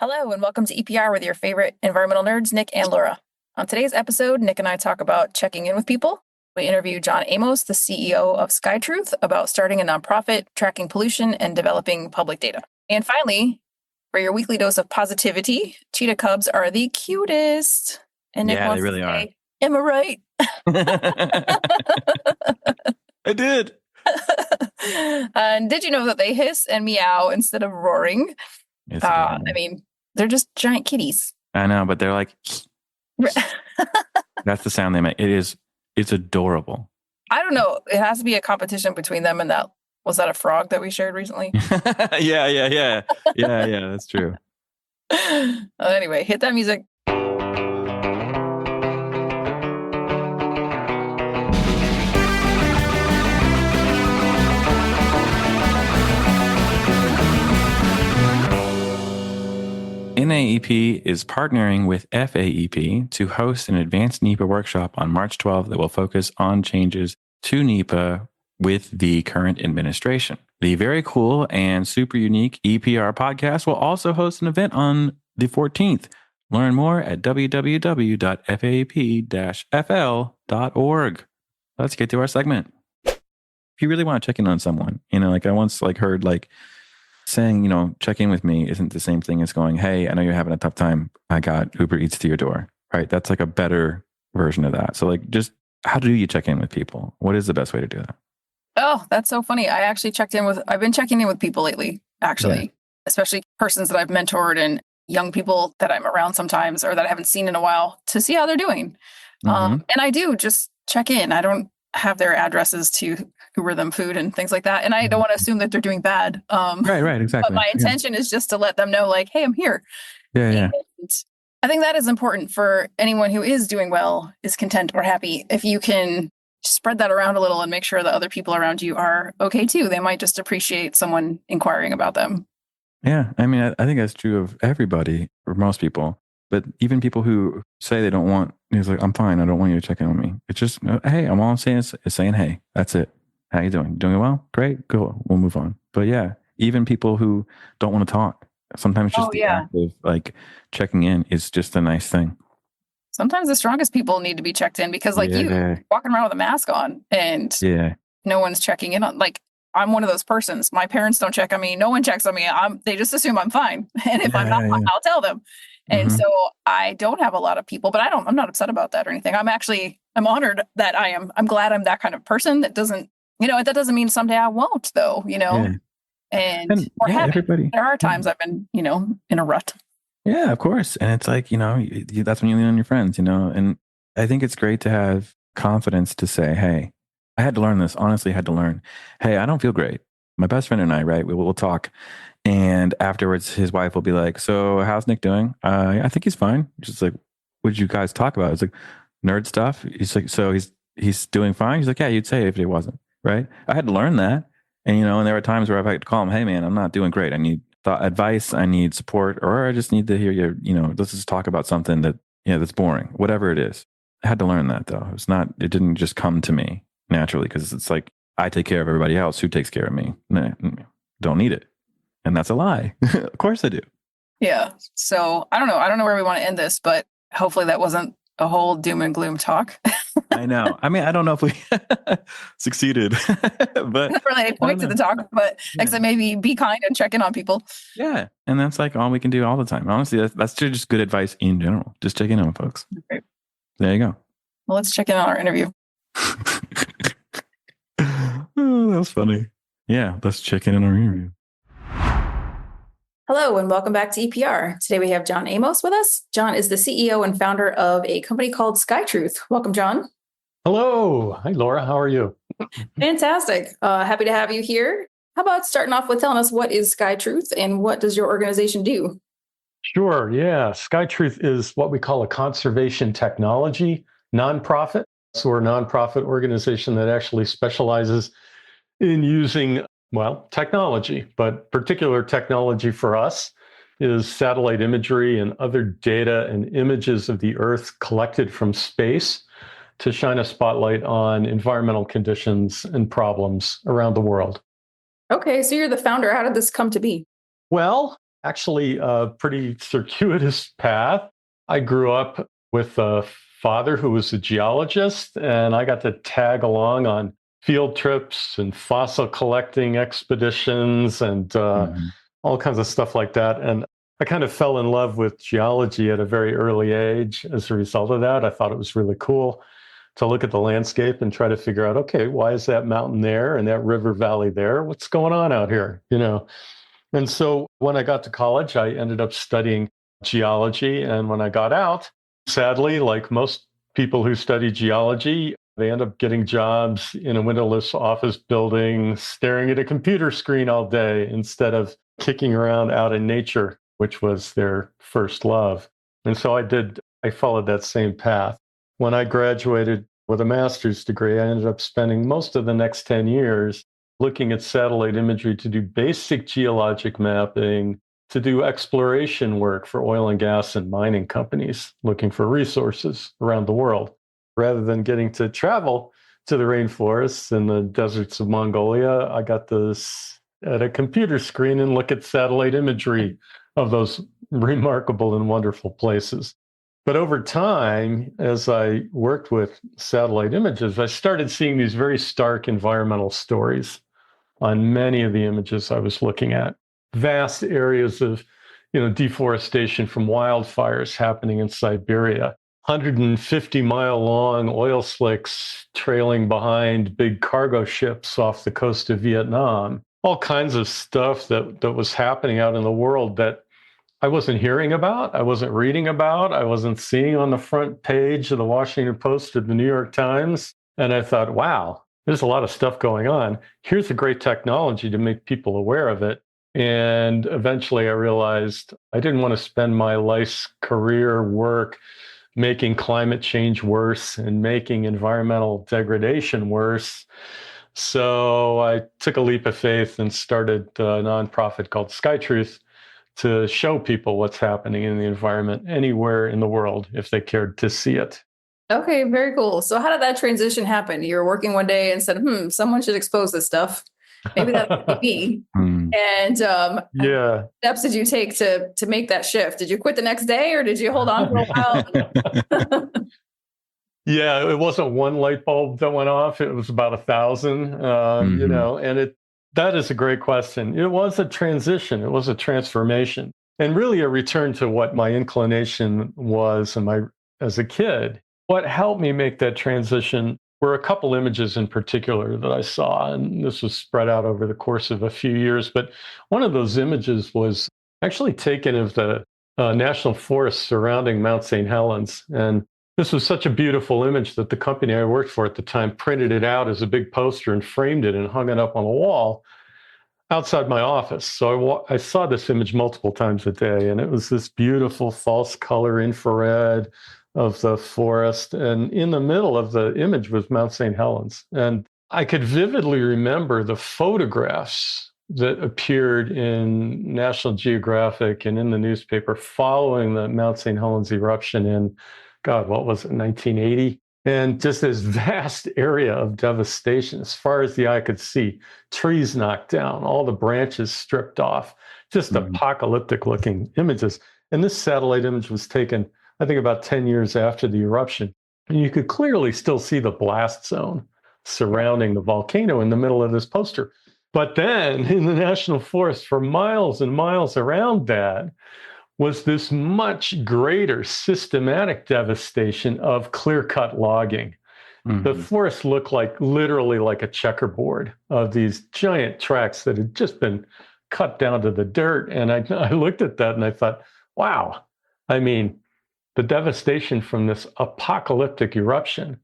Hello, and welcome to EPR with your favorite environmental nerds, Nick and Laura. On today's episode, Nick and I talk about checking in with people. We interview John Amos, the CEO of SkyTruth, about starting a nonprofit, tracking pollution, and developing public data. And finally, for your weekly dose of positivity, cheetah cubs are the cutest. And Nick wants they really to are. say, am I right? I did. And did you know that they hiss and meow instead of roaring? It's They're just giant kitties. I know, but they're like, that's the sound they make. It's adorable. I don't know. It has to be a competition between them and that. Was that a frog that we shared recently? Yeah. That's true. Anyway, hit that music. NAEP is partnering with FAEP to host an advanced NEPA workshop on March 12th that will focus on changes to NEPA with the current administration. The very cool and super unique EPR podcast will also host an event on the 14th. Learn more at www.faep-fl.org. Let's get to our segment. If you really want to check in on someone, I once heard saying, check in with me isn't the same thing as going, hey, I know you're having a tough time. I got Uber Eats to your door, right? That's a better version of that. So just how do you check in with people? What is the best way to do that? Oh, that's so funny. I've been checking in with people lately, actually, especially persons that I've mentored and young people that I'm around sometimes or that I haven't seen in a while to see how they're doing. And I do just check in. I don't have their addresses to Uber them food and things like that. And I don't want to assume that they're doing bad. Right, exactly. But my intention is just to let them know, hey, I'm here. Yeah. And I think that is important for anyone who is doing well, is content or happy. If you can spread that around a little and make sure that other people around you are okay too. They might just appreciate someone inquiring about them. Yeah. I mean, I think that's true of everybody or most people. But even people who say they don't want, he's like, I'm fine. I don't want you to check in on me. It's just, hey, all I'm saying is saying, hey, that's it. How you doing? Doing well? Great. Go. We'll move on. But yeah, even people who don't want to talk, sometimes just the act of checking in is just a nice thing. Sometimes the strongest people need to be checked in because you walking around with a mask on and no one's checking in on, I'm one of those persons. My parents don't check on me. No one checks on me. They just assume I'm fine. And if I'm not fine, I'll tell them. And so I don't have a lot of people, but I'm not upset about that or anything. I'm honored that I'm glad I'm that kind of person that doesn't, that doesn't mean someday I won't though, and everybody, there are times I've been, in a rut. Yeah, of course. And it's that's when you lean on your friends, and I think it's great to have confidence to say, hey, I had to learn this. Honestly, I had to learn, hey, I don't feel great. My best friend and I, right, we'll talk. And afterwards, his wife will be like, so how's Nick doing? I think he's fine. Just what did you guys talk about? It's nerd stuff. He's like, so he's doing fine. He's like, yeah, you'd say it if he wasn't, right? I had to learn that. And, and there were times where I've had to call him, hey, man, I'm not doing great. I need advice. I need support, or I just need to hear you, let's just talk about something that, that's boring, whatever it is. I had to learn that though. It didn't just come to me naturally because it's I take care of everybody else. Who takes care of me? Nah, don't need it. And that's a lie. Of course I do. Yeah. So I don't know where we want to end this, but hopefully that wasn't a whole doom and gloom talk. I know. I mean, I don't know if we succeeded, but not really any point to the talk, but except maybe be kind and check in on people. Yeah. And that's all we can do all the time. Honestly, that's just good advice in general. Just check in on folks. Okay. There you go. Well, let's check in on our interview. Oh, that was funny. Yeah. Let's check in on our interview. Hello, and welcome back to EPR. Today we have John Amos with us. John is the CEO and founder of a company called SkyTruth. Welcome, John. Hello. Hi, Laura. How are you? Fantastic. Happy to have you here. How about starting off with telling us what is SkyTruth and what does your organization do? Sure. Yeah. SkyTruth is what we call a conservation technology nonprofit. So we're a nonprofit organization that actually specializes in using technology, but particular technology for us is satellite imagery and other data and images of the Earth collected from space to shine a spotlight on environmental conditions and problems around the world. Okay, so you're the founder. How did this come to be? Well, actually a pretty circuitous path. I grew up with a father who was a geologist, and I got to tag along on field trips and fossil collecting expeditions and all kinds of stuff like that. And I kind of fell in love with geology at a very early age as a result of that. I thought it was really cool to look at the landscape and try to figure out, okay, why is that mountain there and that river valley there? What's going on out here? And so when I got to college, I ended up studying geology. And when I got out, sadly, like most people who study geology, they end up getting jobs in a windowless office building, staring at a computer screen all day instead of kicking around out in nature, which was their first love. And so I followed that same path. When I graduated with a master's degree, I ended up spending most of the next 10 years looking at satellite imagery to do basic geologic mapping, to do exploration work for oil and gas and mining companies looking for resources around the world. Rather than getting to travel to the rainforests and the deserts of Mongolia, I got this at a computer screen and look at satellite imagery of those remarkable and wonderful places. But over time, as I worked with satellite images, I started seeing these very stark environmental stories on many of the images I was looking at. Vast areas of, deforestation from wildfires happening in Siberia, 150-mile-long oil slicks trailing behind big cargo ships off the coast of Vietnam. All kinds of stuff that was happening out in the world that I wasn't hearing about, I wasn't reading about, I wasn't seeing on the front page of the Washington Post or the New York Times. And I thought, wow, there's a lot of stuff going on. Here's a great technology to make people aware of it. And eventually I realized I didn't want to spend my life's career work making climate change worse and making environmental degradation worse. So I took a leap of faith and started a nonprofit called SkyTruth to show people what's happening in the environment anywhere in the world if they cared to see it. Okay, very cool. So how did that transition happen? You were working one day and said, someone should expose this stuff. Maybe that would be me. And steps did you take to make that shift? Did you quit the next day or did you hold on for a while? Yeah, it wasn't one light bulb that went off. It was about 1,000, and that is a great question. It was a transition. It was a transformation and really a return to what my inclination was as a kid. What helped me make that transition were a couple images in particular that I saw, and this was spread out over the course of a few years. But one of those images was actually taken of the national forest surrounding Mount St. Helens. And this was such a beautiful image that the company I worked for at the time printed it out as a big poster and framed it and hung it up on the wall outside my office. So I saw this image multiple times a day, and it was this beautiful false color infrared of the forest. And in the middle of the image was Mount St. Helens. And I could vividly remember the photographs that appeared in National Geographic and in the newspaper following the Mount St. Helens eruption in, 1980? And just this vast area of devastation as far as the eye could see, trees knocked down, all the branches stripped off, just apocalyptic looking images. And this satellite image was taken, I think, about 10 years after the eruption. And you could clearly still see the blast zone surrounding the volcano in the middle of this poster. But then in the national forest for miles and miles around that was this much greater systematic devastation of clear-cut logging. The forest looked literally like a checkerboard of these giant tracts that had just been cut down to the dirt. And I looked at that and I thought, wow, the devastation from this apocalyptic eruption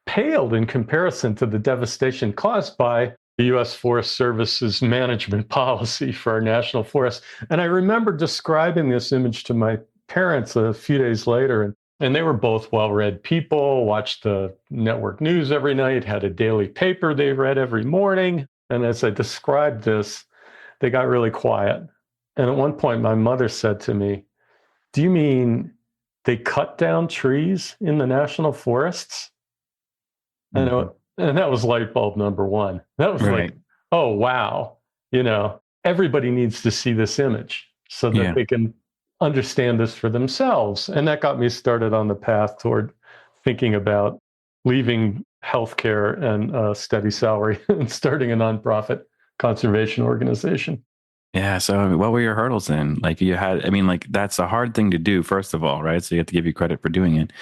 paled in comparison to the devastation caused by the U.S. Forest Service's management policy for our national forests. And I remember describing this image to my parents a few days later, and they were both well-read people, watched the network news every night, had a daily paper they read every morning. And as I described this, they got really quiet. And at one point, my mother said to me, "Do you mean they cut down trees in the national forests?" And that was light bulb number one. That was like, oh, wow. Everybody needs to see this image. so that they can understand this for themselves. And that got me started on the path toward thinking about leaving healthcare and a steady salary and starting a nonprofit conservation organization. Yeah. So what were your hurdles then? Like you had, I mean, like that's a hard thing to do, first of all, right? So you have to give you credit for doing it.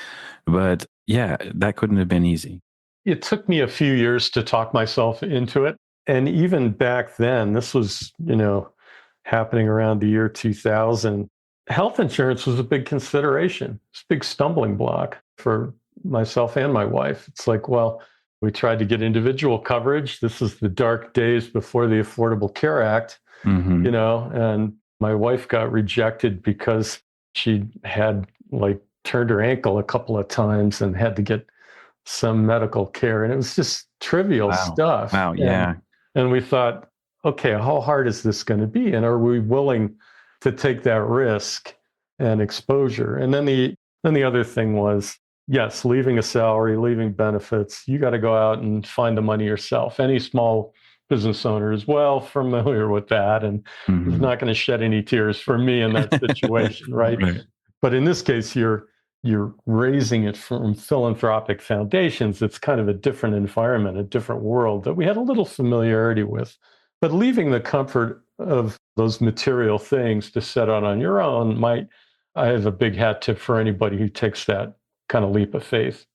But yeah, that couldn't have been easy. It took me a few years to talk myself into it. And even back then, this was, happening around the year 2000, health insurance was a big consideration. It's a big stumbling block for myself and my wife. It's like, well, we tried to get individual coverage. This is the dark days before the Affordable Care Act, and my wife got rejected because she had turned her ankle a couple of times and had to get some medical care. And it was just trivial stuff. Wow. Yeah. And we thought, okay, how hard is this going to be? And are we willing to take that risk and exposure? And then the other thing was, yes, leaving a salary, leaving benefits, you got to go out and find the money yourself. Any small business owner is well familiar with that, and is not going to shed any tears for me in that situation, right? But in this case, you're raising it from philanthropic foundations. It's kind of a different environment, a different world that we had a little familiarity with. But leaving the comfort of those material things to set out on your own I have a big hat tip for anybody who takes that kind of leap of faith.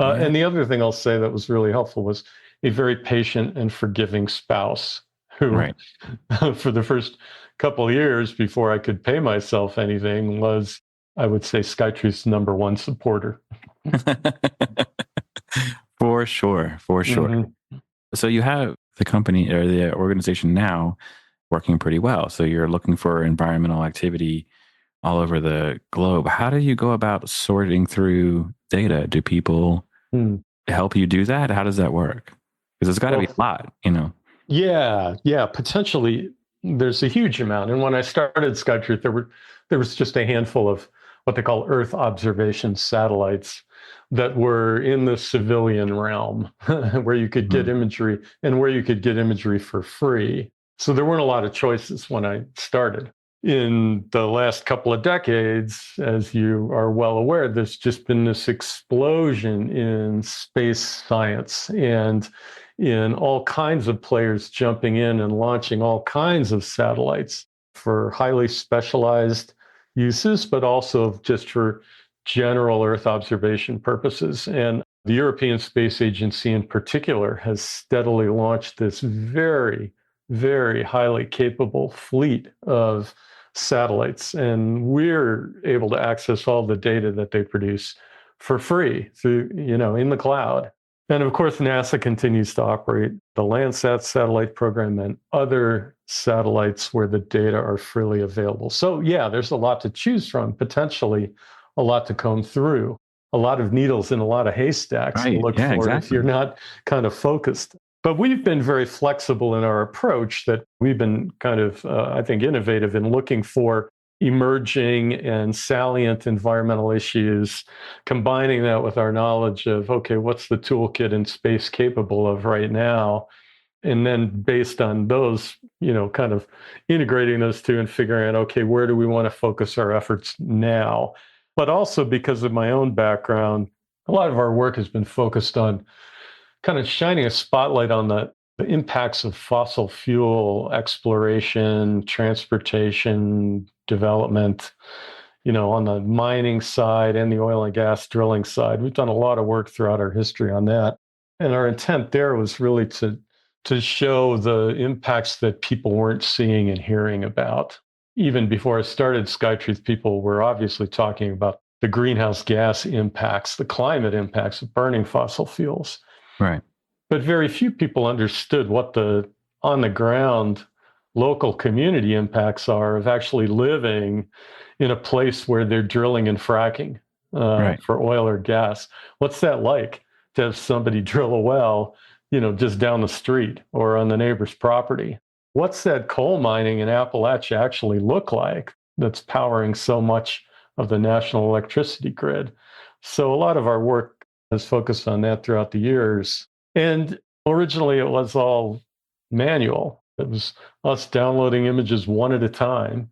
And the other thing I'll say that was really helpful was a very patient and forgiving spouse who, for the first couple of years before I could pay myself anything, was, I would say, SkyTruth's number one supporter. For sure. So you have the company or the organization now working pretty well. So you're looking for environmental activity all over the globe. How do you go about sorting through data? Do people help you do that? How does that work? Because it's got to be a lot, Yeah, potentially there's a huge amount. And when I started SkyTruth, there was just a handful of what they call Earth observation satellites that were in the civilian realm where you could get imagery and where you could get imagery for free. So there weren't a lot of choices when I started. In the last couple of decades, as you are well aware, there's just been this explosion in space science and in all kinds of players jumping in and launching all kinds of satellites for highly specialized uses, but also just for general Earth observation purposes. And the European Space Agency in particular has steadily launched this very, very highly capable fleet of satellites. And we're able to access all the data that they produce for free through, in the cloud. And of course, NASA continues to operate the Landsat satellite program and other satellites where the data are freely available. So yeah, there's a lot to choose from, potentially a lot to comb through, a lot of needles in a lot of haystacks to look for if you're not kind of focused. But we've been very flexible in our approach, that we've been kind of, I think, innovative in looking for emerging and salient environmental issues, combining that with our knowledge of, okay, what's the toolkit in space capable of right now? And then based on those, kind of integrating those two and figuring out, okay, where do we want to focus our efforts now? But also because of my own background, a lot of our work has been focused on kind of shining a spotlight on the impacts of fossil fuel exploration, transportation, development, on the mining side and the oil and gas drilling side. We've done a lot of work throughout our history on that. And our intent there was really to show the impacts that people weren't seeing and hearing about. Even before I started SkyTruth, people were obviously talking about the greenhouse gas impacts, the climate impacts of burning fossil fuels. Right. But very few people understood what the on-the-ground local community impacts are of actually living in a place where they're drilling and fracking for oil or gas. What's that like to have somebody drill a well, just down the street or on the neighbor's property? What's that coal mining in Appalachia actually look like that's powering so much of the national electricity grid? So a lot of our work has focused on that throughout the years. And originally it was all manual. It was us downloading images one at a time,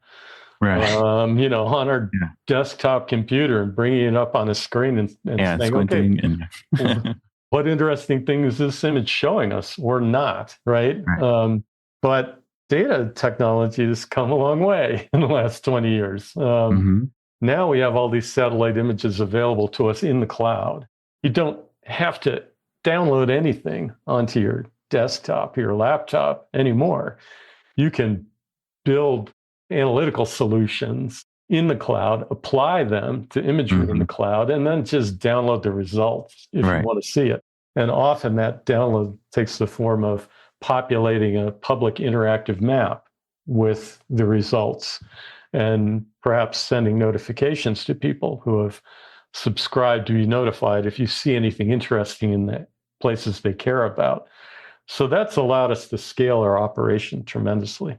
on our desktop computer and bringing it up on a screen and saying, okay, what interesting thing is this image showing us or not, right? But data technology has come a long way in the last 20 years. Now we have all these satellite images available to us in the cloud. You don't have to download anything onto your desktop, your laptop anymore. You can build analytical solutions in the cloud, apply them to imagery in the cloud, and then just download the results if you want to see it. And often that download takes the form of populating a public interactive map with the results and perhaps sending notifications to people who have subscribed to be notified if you see anything interesting in the places they care about. So that's allowed us to scale our operation tremendously.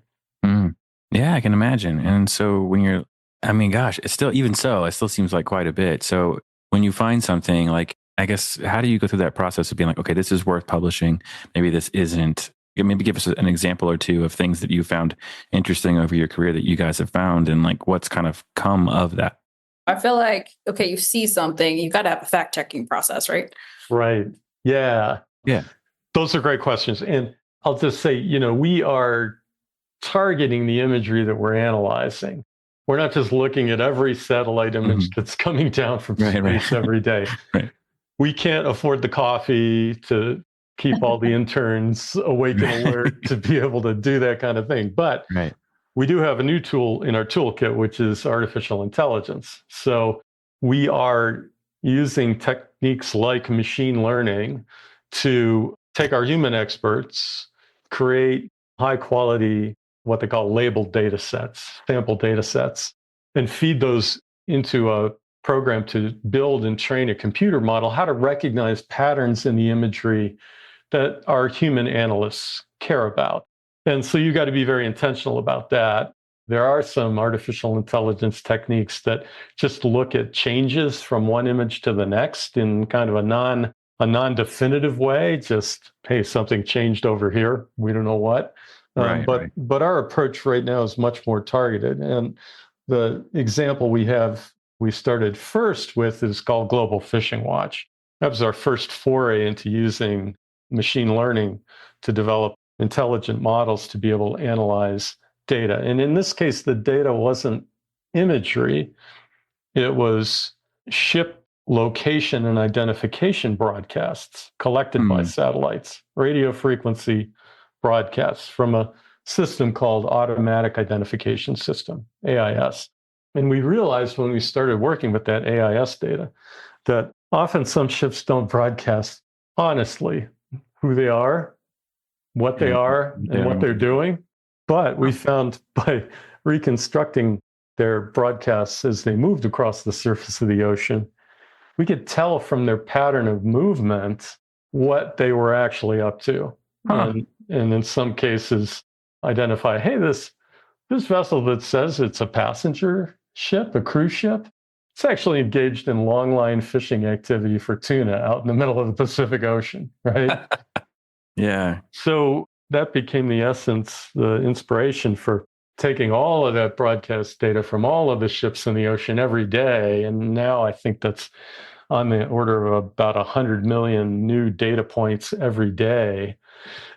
Yeah, I can imagine. And so when it still seems like quite a bit. So when you find something, like, I guess, how do you go through that process of being like, okay, this is worth publishing, maybe this isn't? Maybe give us an example or two of things that you found interesting over your career that you guys have found, and like what's kind of come of that. I feel like, okay, you see something, you've got to have a fact-checking process, right? Right. Yeah. Those are great questions. And I'll just say, we are targeting the imagery that we're analyzing. We're not just looking at every satellite image that's coming down from space every day. We can't afford the coffee to keep all the interns awake and alert to be able to do that kind of thing. But we do have a new tool in our toolkit, which is artificial intelligence. So we are using techniques like machine learning to take our human experts, create high quality, what they call labeled data sets, sample data sets, and feed those into a program to build and train a computer model how to recognize patterns in the imagery that our human analysts care about. And so you got to be very intentional about that. There are some artificial intelligence techniques that just look at changes from one image to the next in kind of a non-definitive way. Just, hey, something changed over here. We don't know what. But our approach right now is much more targeted. And the example we started first with is called Global Fishing Watch. That was our first foray into using machine learning to develop intelligent models to be able to analyze data. And in this case, the data wasn't imagery. It was ship location and identification broadcasts collected by satellites, radio frequency broadcasts from a system called Automatic Identification System, AIS. And we realized when we started working with that AIS data that often some ships don't broadcast honestly who they are, what they are, and what they're doing. But we found by reconstructing their broadcasts as they moved across the surface of the ocean, we could tell from their pattern of movement what they were actually up to. And in some cases, identify, hey, this vessel that says it's a passenger ship, a cruise ship, it's actually engaged in longline fishing activity for tuna out in the middle of the Pacific Ocean, right? So that became the essence, the inspiration for taking all of that broadcast data from all of the ships in the ocean every day. And now I think that's on the order of about 100 million new data points every day.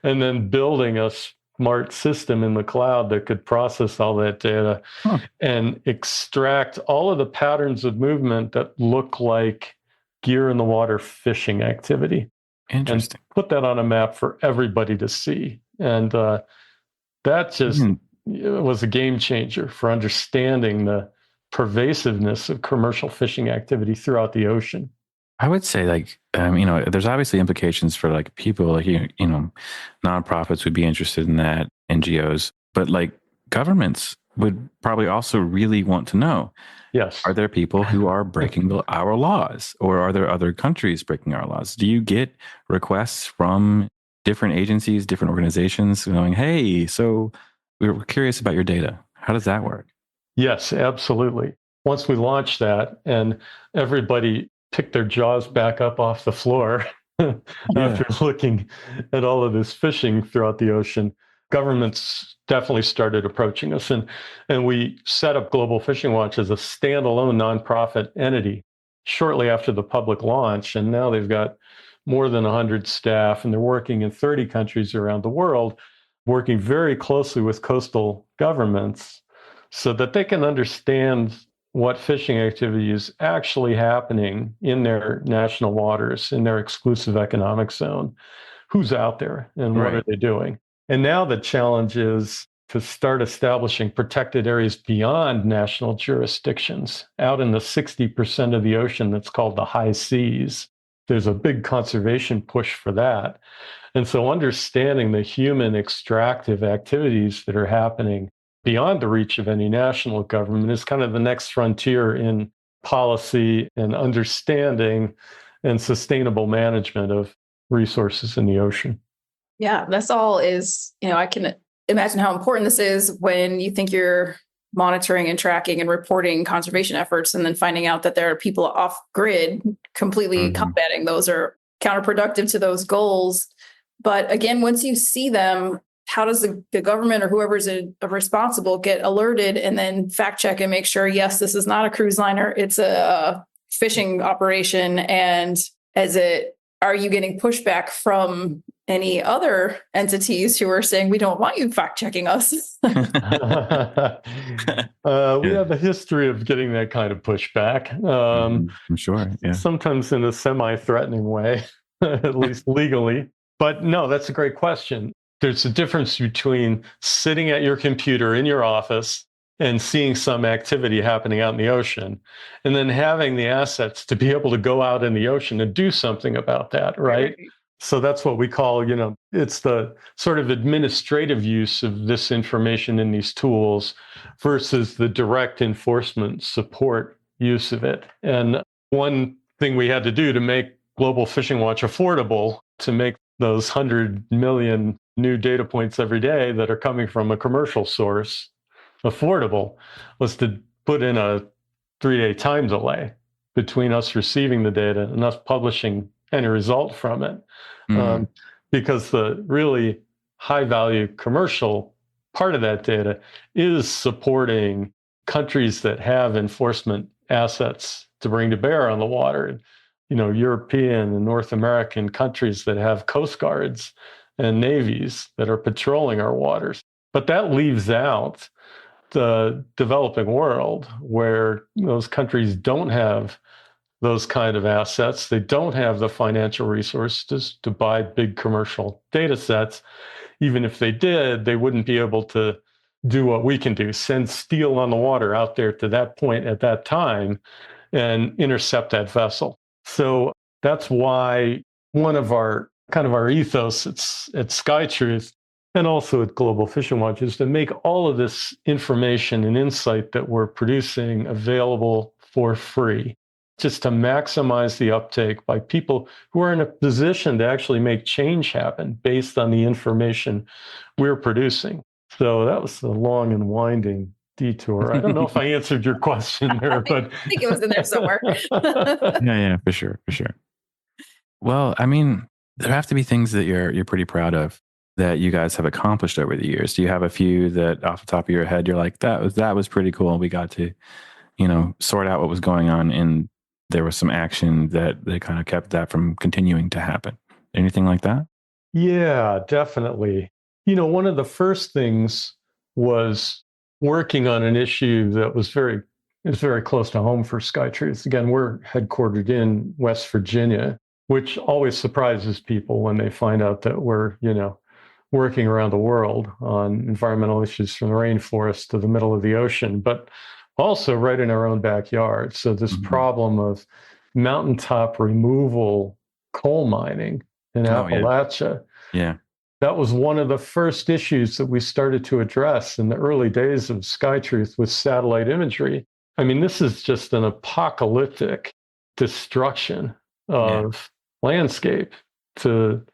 And then building a smart system in the cloud that could process all that data and extract all of the patterns of movement that look like gear in the water fishing activity. Interesting. And put that on a map for everybody to see. And that just was a game changer for understanding the pervasiveness of commercial fishing activity throughout the ocean. I would say, like, there's obviously implications for like people, like, nonprofits would be interested in that, NGOs, but like governments would probably also really want to know. Yes. Are there people who are breaking our laws, or are there other countries breaking our laws? Do you get requests from different agencies, different organizations going, hey, so we're curious about your data? How does that work? Yes, absolutely. Once we launched that and everybody picked their jaws back up off the floor after looking at all of this fishing throughout the ocean, governments definitely started approaching us. And we set up Global Fishing Watch as a standalone nonprofit entity shortly after the public launch. And now they've got more than 100 staff, and they're working in 30 countries around the world, working very closely with coastal governments so that they can understand what fishing activity is actually happening in their national waters, in their exclusive economic zone, who's out there and what are they doing. And now the challenge is to start establishing protected areas beyond national jurisdictions, out in the 60% of the ocean that's called the high seas. There's a big conservation push for that. And so understanding the human extractive activities that are happening beyond the reach of any national government is kind of the next frontier in policy and understanding and sustainable management of resources in the ocean. Yeah, that's all is, I can imagine how important this is when you think you're monitoring and tracking and reporting conservation efforts and then finding out that there are people off grid completely combating those or counterproductive to those goals. But again, once you see them, how does the government or whoever's responsible get alerted and then fact check and make sure, yes, this is not a cruise liner, it's a fishing operation? And are you getting pushback from any other entities who are saying, we don't want you fact checking us? We have a history of getting that kind of pushback. I'm sure. Yeah. Sometimes in a semi-threatening way, at least legally. But no, that's a great question. There's a difference between sitting at your computer in your office and seeing some activity happening out in the ocean, and then having the assets to be able to go out in the ocean and do something about that, right? So that's what we call, it's the sort of administrative use of this information in these tools versus the direct enforcement support use of it. And one thing we had to do to make Global Fishing Watch affordable, to make those 100 million new data points every day that are coming from a commercial source affordable, was to put in a 3-day time delay between us receiving the data and us publishing any result from it. Because the really high value commercial part of that data is supporting countries that have enforcement assets to bring to bear on the water. European and North American countries that have coast guards and navies that are patrolling our waters. But that leaves out the developing world, where those countries don't have those kind of assets. They don't have the financial resources to buy big commercial data sets. Even if they did, they wouldn't be able to do what we can do, send steel on the water out there to that point at that time and intercept that vessel. So that's why one of our ethos at SkyTruth and also at Global Fishing Watch is to make all of this information and insight that we're producing available for free, just to maximize the uptake by people who are in a position to actually make change happen based on the information we're producing. So that was a long and winding detour. I don't know if I answered your question there, but I think it was in there somewhere. Yeah, for sure. Well, I mean, there have to be things that you're pretty proud of that you guys have accomplished over the years. Do you have a few that off the top of your head you're like, that was pretty cool? We got to, sort out what was going on, and there was some action that they kind of kept that from continuing to happen. Anything like that? Yeah, definitely. One of the first things was working on an issue that was very close to home for SkyTruth. Again, we're headquartered in West Virginia, which always surprises people when they find out that we're, working around the world on environmental issues from the rainforest to the middle of the ocean, but also right in our own backyard. So this problem of mountaintop removal coal mining in Appalachia. Yeah. That was one of the first issues that we started to address in the early days of SkyTruth with satellite imagery. I mean, this is just an apocalyptic destruction of landscape to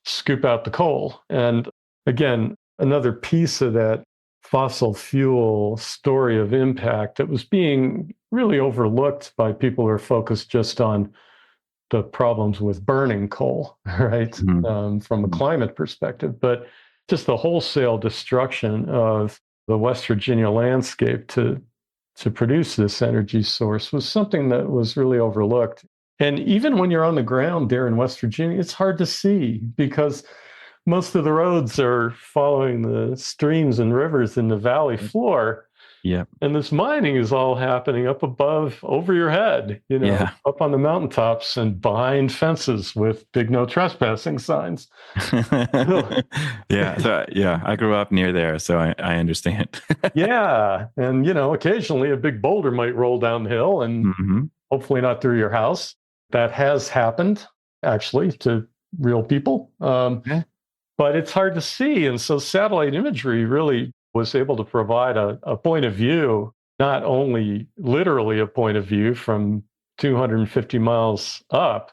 scoop out the coal. And again, another piece of that fossil fuel story of impact that was being really overlooked by people who are focused just on the problems with burning coal, right? From a climate perspective. But just the wholesale destruction of the West Virginia landscape to produce this energy source was something that was really overlooked. And even when you're on the ground there in West Virginia, it's hard to see because most of the roads are following the streams and rivers in the valley floor. Yeah. And this mining is all happening up above, over your head, up on the mountaintops and behind fences with big no trespassing signs. Yeah. So, I grew up near there, so I understand. Yeah. And, occasionally a big boulder might roll down the hill and hopefully not through your house. That has happened, actually, to real people. But it's hard to see. And so satellite imagery really was able to provide a point of view, not only literally a point of view from 250 miles up,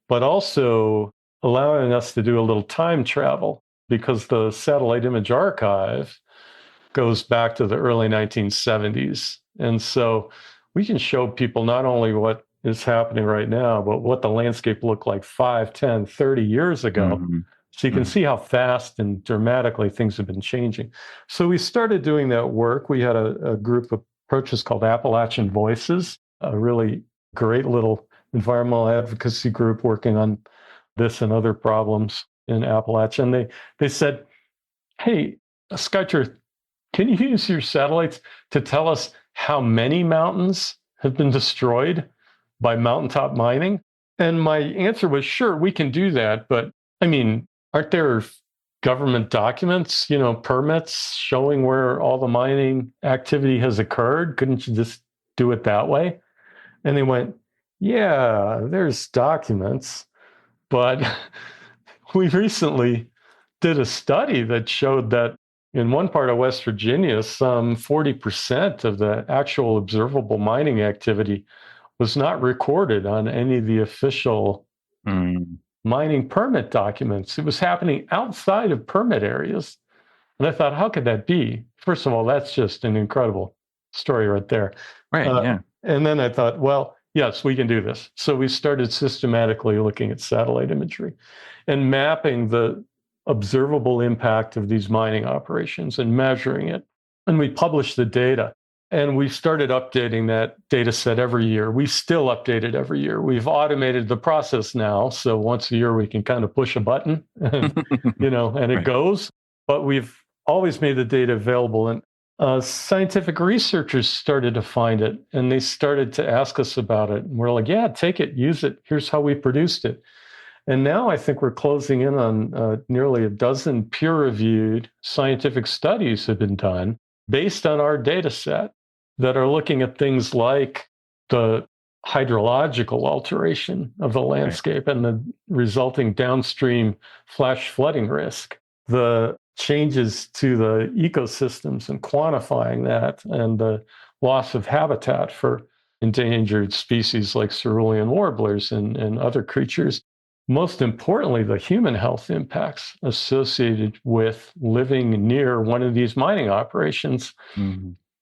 but also allowing us to do a little time travel because the satellite image archive goes back to the early 1970s. And so we can show people not only what is happening right now, but what the landscape looked like 5, 10, 30 years ago. So you can see how fast and dramatically things have been changing. So we started doing that work. We had a group of approaches called Appalachian Voices, a really great little environmental advocacy group working on this and other problems in Appalachia. And they said, hey, SkyTruth, can you use your satellites to tell us how many mountains have been destroyed by mountaintop mining? And my answer was, sure, we can do that. But I mean, aren't there government documents, permits showing where all the mining activity has occurred? Couldn't you just do it that way? And they went, yeah, there's documents. But we recently did a study that showed that in one part of West Virginia, some 40% of the actual observable mining activity was not recorded on any of the official mining permit documents. It was happening outside of permit areas. And I thought, how could that be? First of all, that's just an incredible story right there. Right, yeah. And then I thought, well, yes, we can do this. So we started systematically looking at satellite imagery and mapping the observable impact of these mining operations and measuring it. And we published the data. And we started updating that data set every year. We still update it every year. We've automated the process now. So once a year, we can kind of push a button, and, and it goes. But we've always made the data available. And scientific researchers started to find it. And they started to ask us about it. And we're like, yeah, take it, use it. Here's how we produced it. And now I think we're closing in on nearly a dozen peer-reviewed scientific studies have been done based on our data set that are looking at things like the hydrological alteration of the landscape and the resulting downstream flash flooding risk, the changes to the ecosystems and quantifying that, and the loss of habitat for endangered species like cerulean warblers and other creatures. Most importantly, the human health impacts associated with living near one of these mining operations.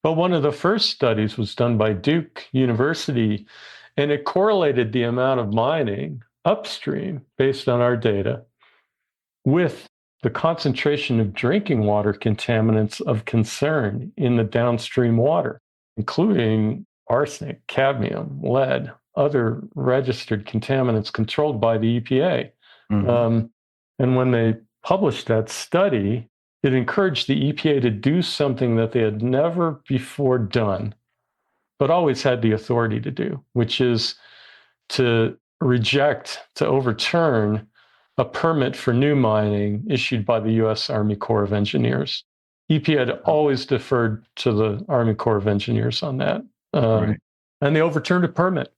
But one of the first studies was done by Duke University, and it correlated the amount of mining upstream based on our data with the concentration of drinking water contaminants of concern in the downstream water, including arsenic, cadmium, lead, other registered contaminants controlled by the EPA. And when they published that study, it encouraged the EPA to do something that they had never before done, but always had the authority to do, which is to overturn a permit for new mining issued by the U.S. Army Corps of Engineers. EPA had always deferred to the Army Corps of Engineers on that. And they overturned a permit.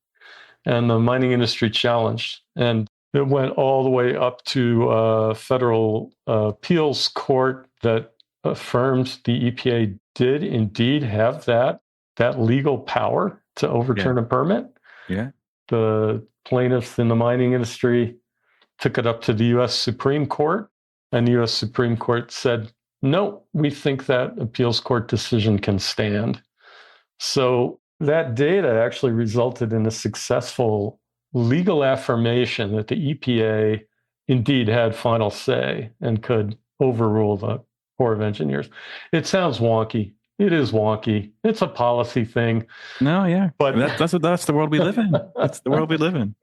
And the mining industry challenged. And it went all the way up to a federal appeals court that affirmed the EPA did indeed have that legal power to overturn a permit. Yeah. The plaintiffs in the mining industry took it up to the U.S. Supreme Court, and the U.S. Supreme Court said, no, we think that appeals court decision can stand. So that data actually resulted in a successful legal affirmation that the EPA indeed had final say and could overrule the Corps of Engineers. It sounds wonky. It is wonky. It's a policy thing. No, yeah. But that's the world we live in. That's the world we live in.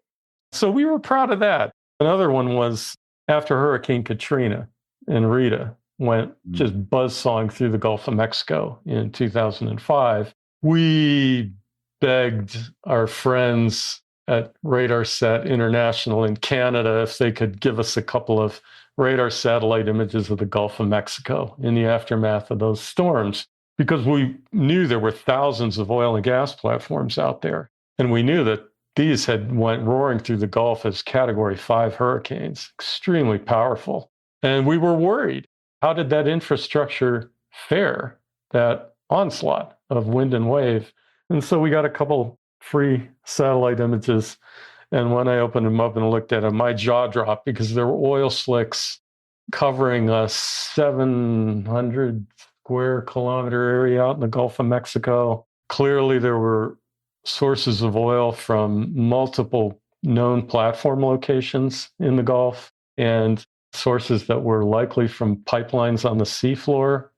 So we were proud of that. Another one was after Hurricane Katrina and Rita went just buzzsawing through the Gulf of Mexico in 2005. We begged our friends at RadarSat International in Canada if they could give us a couple of radar satellite images of the Gulf of Mexico in the aftermath of those storms, because we knew there were thousands of oil and gas platforms out there. And we knew that these had went roaring through the Gulf as Category 5 hurricanes, extremely powerful. And we were worried. How did that infrastructure fare, that onslaught of wind and wave? And so we got a couple free satellite images. And when I opened them up and looked at them, my jaw dropped because there were oil slicks covering a 700 square kilometer area out in the Gulf of Mexico. Clearly, there were sources of oil from multiple known platform locations in the Gulf and sources that were likely from pipelines on the seafloor.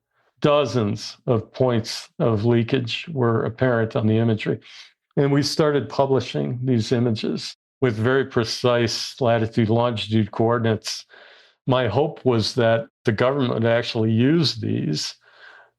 Dozens of points of leakage were apparent on the imagery. And we started publishing these images with very precise latitude, longitude coordinates. My hope was that the government would actually use these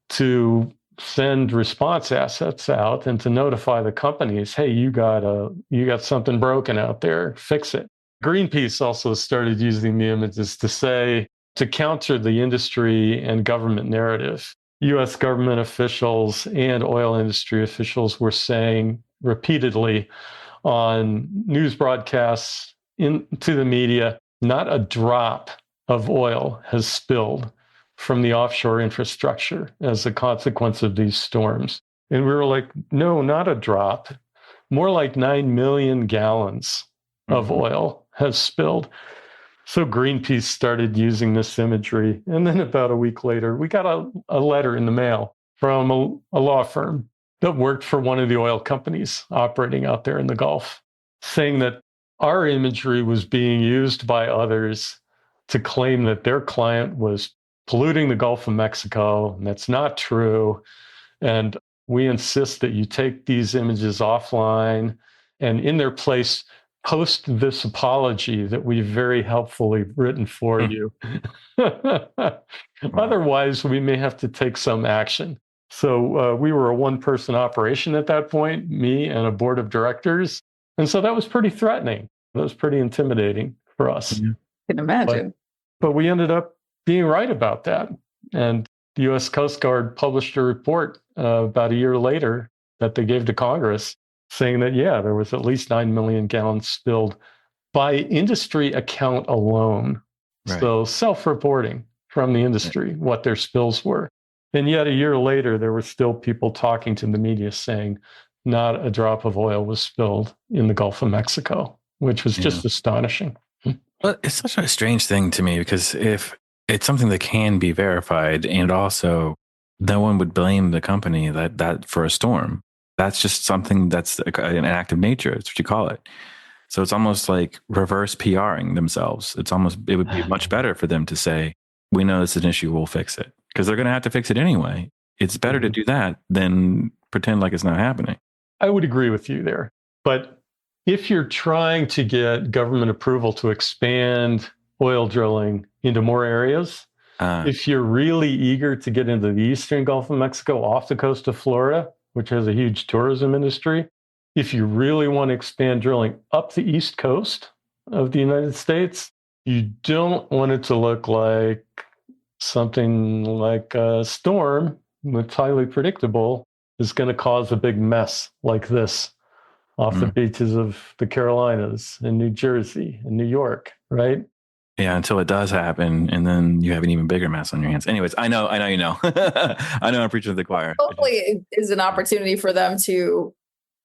to send response assets out and to notify the companies, hey, you got something broken out there, fix it. Greenpeace also started using the images to counter the industry and government narrative. US government officials and oil industry officials were saying repeatedly on news broadcasts to the media, not a drop of oil has spilled from the offshore infrastructure as a consequence of these storms. And we were like, no, not a drop. More like 9 million gallons of oil has spilled. So Greenpeace started using this imagery. And then about a week later, we got a letter in the mail from a law firm that worked for one of the oil companies operating out there in the Gulf, saying that our imagery was being used by others to claim that their client was polluting the Gulf of Mexico, and that's not true. And we insist that you take these images offline and in their place, post this apology that we've very helpfully written for you. Otherwise, we may have to take some action. So we were a one-person operation at that point, me and a board of directors. And so that was pretty threatening. That was pretty intimidating for us. I can imagine. But we ended up being right about that. And the U.S. Coast Guard published a report about a year later that they gave to Congress saying that, yeah, there was at least 9 million gallons spilled by industry account alone. Right. So self-reporting from the industry what their spills were. And yet a year later, there were still people talking to the media saying not a drop of oil was spilled in the Gulf of Mexico, which was just astonishing. Well, it's such a strange thing to me because if it's something that can be verified and also no one would blame the company that for a storm. That's just something that's an act of nature. It's what you call it. So it's almost like reverse PRing themselves. It would be much better for them to say, we know this is an issue, we'll fix it. Because they're going to have to fix it anyway. It's better to do that than pretend like it's not happening. I would agree with you there. But if you're trying to get government approval to expand oil drilling into more areas, if you're really eager to get into the eastern Gulf of Mexico off the coast of Florida, which has a huge tourism industry, if you really want to expand drilling up the east coast of the United States, you don't want it to look like something like a storm that's highly predictable is going to cause a big mess like this off the beaches of the Carolinas and New Jersey and New York, right? Yeah, until it does happen, and then you have an even bigger mess on your hands. Anyways, I know, you know. I know I'm preaching to the choir. Hopefully it is an opportunity for them to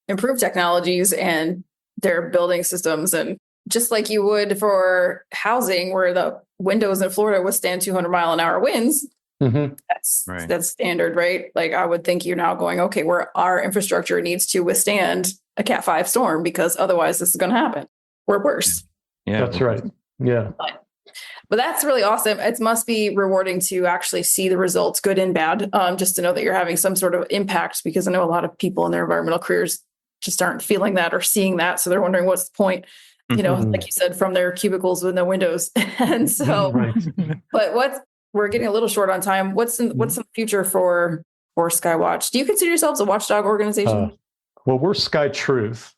improve technologies and their building systems. And just like you would for housing, where the windows in Florida withstand 200-mile-an-hour winds, that's standard, right? Like I would think you're now going, okay, where our infrastructure needs to withstand a Cat 5 storm because otherwise this is going to happen or worse. Yeah, that's right. Yeah. But that's really awesome. It must be rewarding to actually see the results, good and bad, just to know that you're having some sort of impact, because I know a lot of people in their environmental careers just aren't feeling that or seeing that. So they're wondering what's the point, like you said, from their cubicles with no windows. And so, but we're getting a little short on time. What's in the future for Skywatch? Do you consider yourselves a watchdog organization? Well, we're SkyTruth.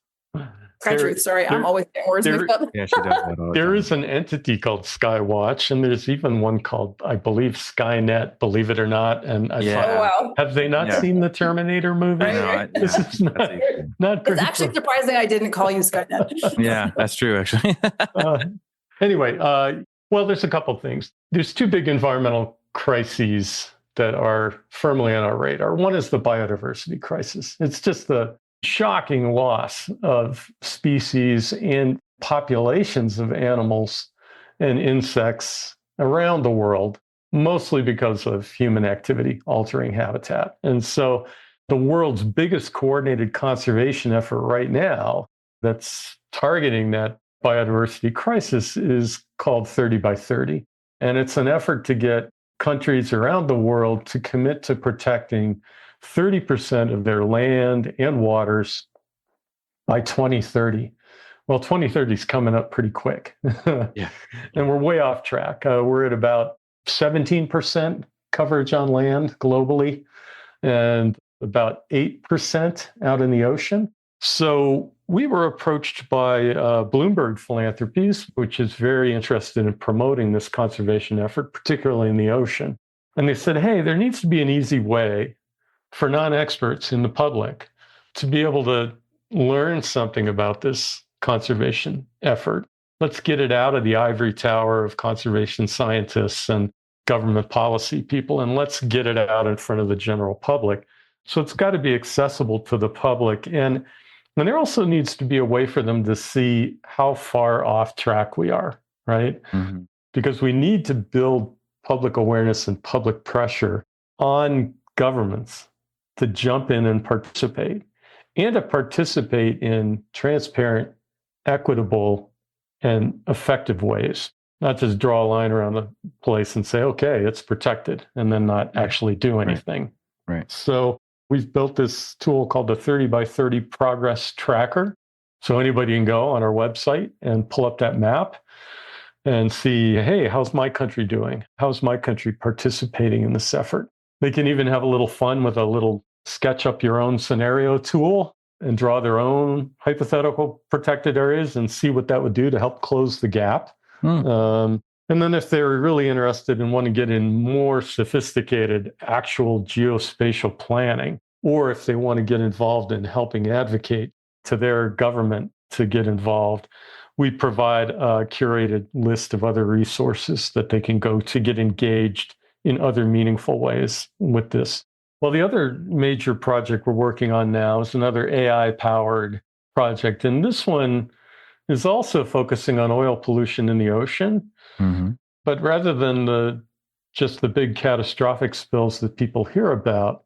SkyTruth, sorry, I'm always getting words mixed up. Yeah, she does that all the There time. is an entity called Skywatch, and there's even one called, I believe, Skynet, believe it or not. And I thought, have they not seen the Terminator movie? Right. This is not It's actually surprising I didn't call you Skynet. Yeah, that's true, actually. Anyway, well, there's a couple things. There's two big environmental crises that are firmly on our radar. One is the biodiversity crisis. It's just the shocking loss of species and populations of animals and insects around the world, mostly because of human activity altering habitat. And so the world's biggest coordinated conservation effort right now that's targeting that biodiversity crisis is called 30 by 30. And it's an effort to get countries around the world to commit to protecting 30% of their land and waters by 2030. Well, 2030 is coming up pretty quick. And we're way off track. We're at about 17% coverage on land globally and about 8% out in the ocean. So we were approached by Bloomberg Philanthropies, which is very interested in promoting this conservation effort, particularly in the ocean. And they said, hey, there needs to be an easy way for non-experts in the public to be able to learn something about this conservation effort. Let's get it out of the ivory tower of conservation scientists and government policy people, and let's get it out in front of the general public. So it's got to be accessible to the public. And there also needs to be a way for them to see how far off track we are, right? Because we need to build public awareness and public pressure on governments to jump in and participate, and to participate in transparent, equitable, and effective ways. Not just draw a line around the place and say, okay, it's protected, and then not actually do anything. Right. So we've built this tool called the 30 by 30 Progress Tracker. So anybody can go on our website and pull up that map and see, hey, how's my country doing? How's my country participating in this effort? They can even have a little fun with a little sketch up your own scenario tool and draw their own hypothetical protected areas and see what that would do to help close the gap. And then if they're really interested and want to get in more sophisticated actual geospatial planning, or if they want to get involved in helping advocate to their government to get involved, we provide a curated list of other resources that they can go to get engaged in other meaningful ways with this. Well, the other major project we're working on now is another AI-powered project. And this one is also focusing on oil pollution in the ocean. But rather than just the big catastrophic spills that people hear about,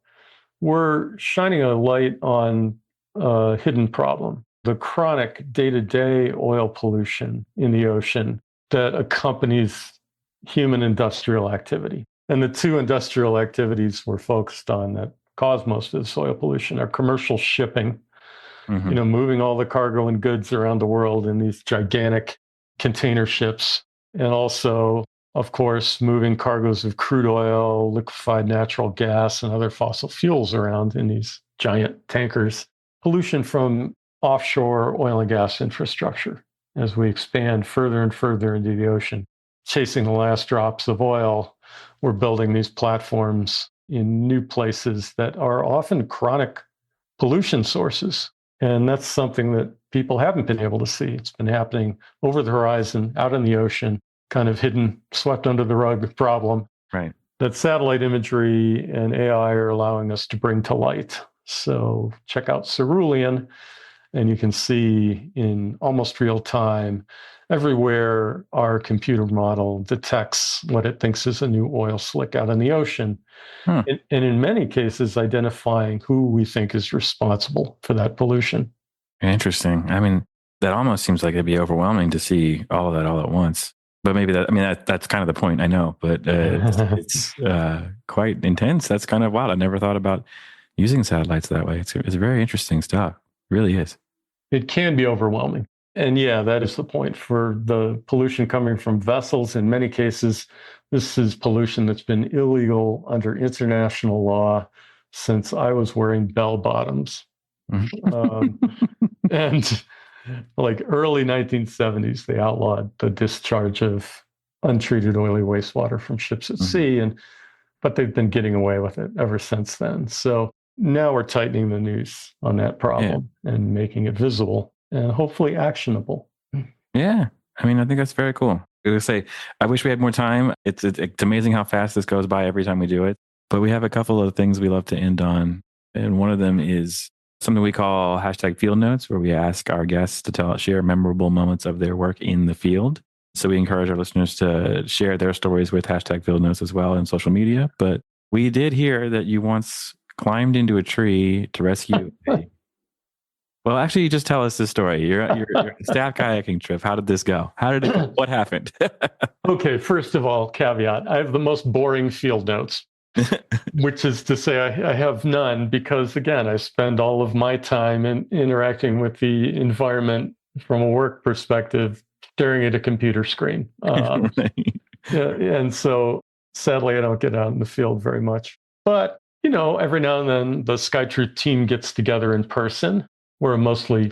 we're shining a light on a hidden problem, the chronic day-to-day oil pollution in the ocean that accompanies human industrial activity. And the two industrial activities we're focused on that cause most of this oil pollution are commercial shipping, moving all the cargo and goods around the world in these gigantic container ships, and also, of course, moving cargoes of crude oil, liquefied natural gas, and other fossil fuels around in these giant tankers. Pollution from offshore oil and gas infrastructure as we expand further and further into the ocean. Chasing the last drops of oil, we're building these platforms in new places that are often chronic pollution sources. And that's something that people haven't been able to see. It's been happening over the horizon, out in the ocean, kind of hidden, swept under the rug problem. Right. That satellite imagery and AI are allowing us to bring to light. So check out Cerulean, and you can see in almost real time everywhere our computer model detects what it thinks is a new oil slick out in the ocean. And in many cases, identifying who we think is responsible for that pollution. Interesting. I mean, that almost seems like it'd be overwhelming to see all of that all at once. But maybe that's kind of the point. I know, but it's quite intense. That's kind of wild. I never thought about using satellites that way. It's very interesting stuff. It really is. It can be overwhelming. And yeah, that is the point for the pollution coming from vessels. In many cases, this is pollution that's been illegal under international law since I was wearing bell bottoms. And like early 1970s, they outlawed the discharge of untreated oily wastewater from ships at sea. But they've been getting away with it ever since then. So now we're tightening the noose on that problem and making it visible and hopefully actionable. Yeah. I think that's very cool. I was gonna say, I wish we had more time. It's amazing how fast this goes by every time we do it. But we have a couple of things we love to end on. And one of them is something we call #field notes, where we ask our guests to share memorable moments of their work in the field. So we encourage our listeners to share their stories with #field notes as well in social media. But we did hear that you once climbed into a tree to rescue Well, actually, you just tell us this story. You're a staff kayaking trip. How did this go? What happened? Okay, first of all, caveat, I have the most boring field notes, which is to say I have none because, again, I spend all of my time interacting with the environment from a work perspective, staring at a computer screen. And so, sadly, I don't get out in the field very much. But, every now and then the SkyTruth team gets together in person. We're a mostly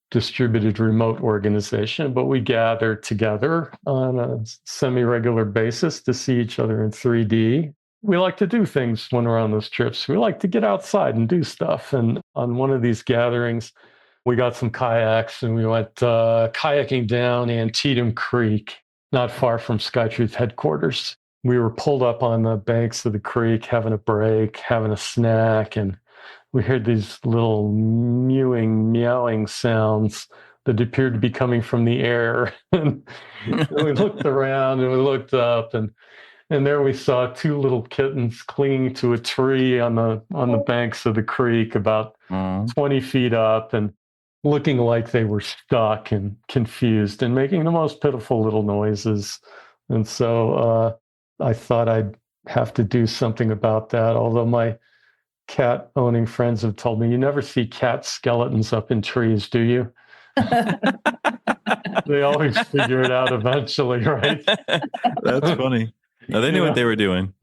distributed remote organization, but we gather together on a semi-regular basis to see each other in 3D. We like to do things when we're on those trips. We like to get outside and do stuff. And on one of these gatherings, we got some kayaks and we went kayaking down Antietam Creek, not far from SkyTruth headquarters. We were pulled up on the banks of the creek, having a break, having a snack, and we heard these little meowing sounds that appeared to be coming from the air. And we looked around and we looked up, and there we saw two little kittens clinging to a tree on the banks of the creek, about 20 feet up, and looking like they were stuck and confused and making the most pitiful little noises. And so I thought I'd have to do something about that, although my cat-owning friends have told me, you never see cat skeletons up in trees, do you? They always figure it out eventually, right? That's funny. No, they knew what they were doing.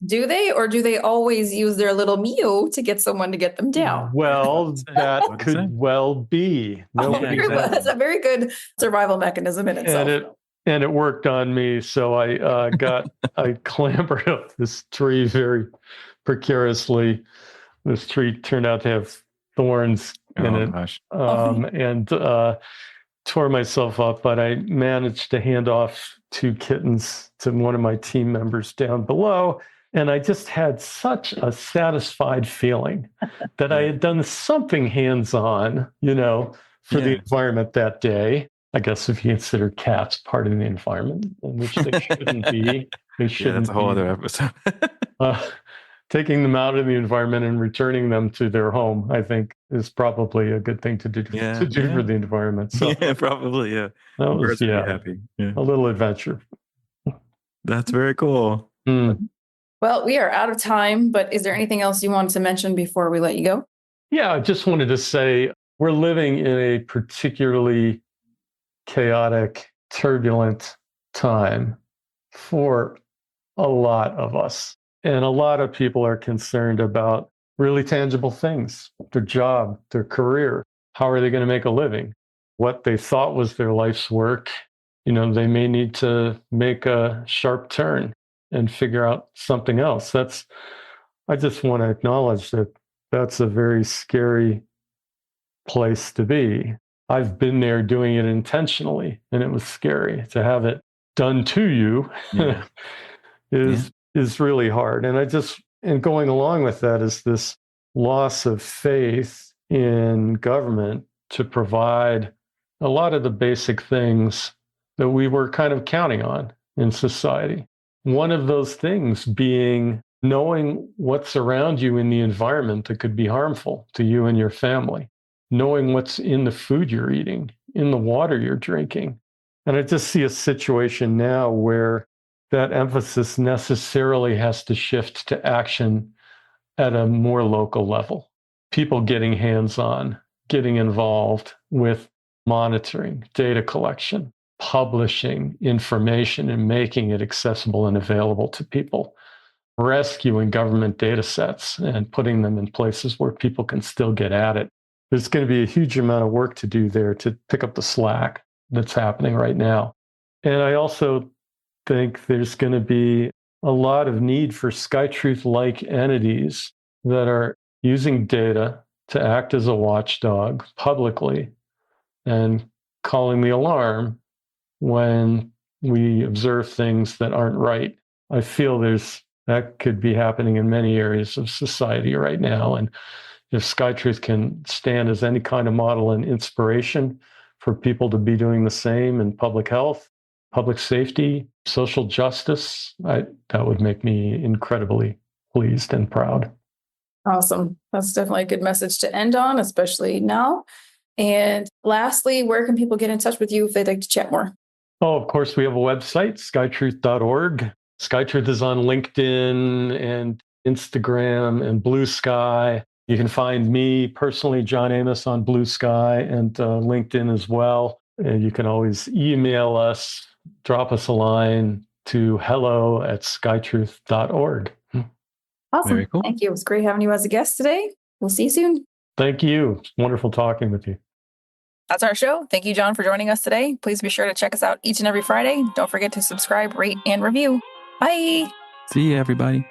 Do they, or do they always use their little mew to get someone to get them down? Well, that could well be. That's a very good survival mechanism in itself. And it worked on me. So I clambered up this tree very precariously. This tree turned out to have thorns in it. Gosh. And tore myself up, but I managed to hand off two kittens to one of my team members down below. And I just had such a satisfied feeling that I had done something hands-on, for the environment that day. I guess if you consider cats part of the environment, in which they shouldn't be. That's a whole other episode. Taking them out of the environment and returning them to their home, I think, is probably a good thing to do for the environment. So probably, yeah. That was happy. Yeah. A little adventure. That's very cool. Well, we are out of time, but is there anything else you wanted to mention before we let you go? Yeah, I just wanted to say we're living in a particularly chaotic, turbulent time for a lot of us. And a lot of people are concerned about really tangible things, their job, their career. How are they going to make a living? What they thought was their life's work, they may need to make a sharp turn and figure out something else. I just want to acknowledge that that's a very scary place to be. I've been there doing it intentionally, and it was scary. To have it done to you is really hard. And going along with that is this loss of faith in government to provide a lot of the basic things that we were kind of counting on in society. One of those things being knowing what's around you in the environment that could be harmful to you and your family, knowing what's in the food you're eating, in the water you're drinking, And I just see a situation now where that emphasis necessarily has to shift to action at a more local level. People getting hands-on, getting involved with monitoring, data collection, publishing information and making it accessible and available to people, rescuing government data sets and putting them in places where people can still get at it. There's going to be a huge amount of work to do there to pick up the slack that's happening right now. And I also think there's going to be a lot of need for SkyTruth-like entities that are using data to act as a watchdog publicly and calling the alarm when we observe things that aren't right. I feel that could be happening in many areas of society right now. And if SkyTruth can stand as any kind of model and inspiration for people to be doing the same in public health, public safety, social justice, that would make me incredibly pleased and proud. Awesome. That's definitely a good message to end on, especially now. And lastly, where can people get in touch with you if they'd like to chat more? Oh, of course, we have a website, skytruth.org. SkyTruth is on LinkedIn and Instagram and Blue Sky. You can find me personally, John Amos, on Blue Sky and LinkedIn as well. And you can always email us, drop us a line to hello@skytruth.org. Awesome. Very cool. Thank you. It was great having you as a guest today. We'll see you soon. Thank you. It's wonderful talking with you. That's our show. Thank you, John, for joining us today. Please be sure to check us out each and every Friday. Don't forget to subscribe, rate, and review. Bye. See you, everybody.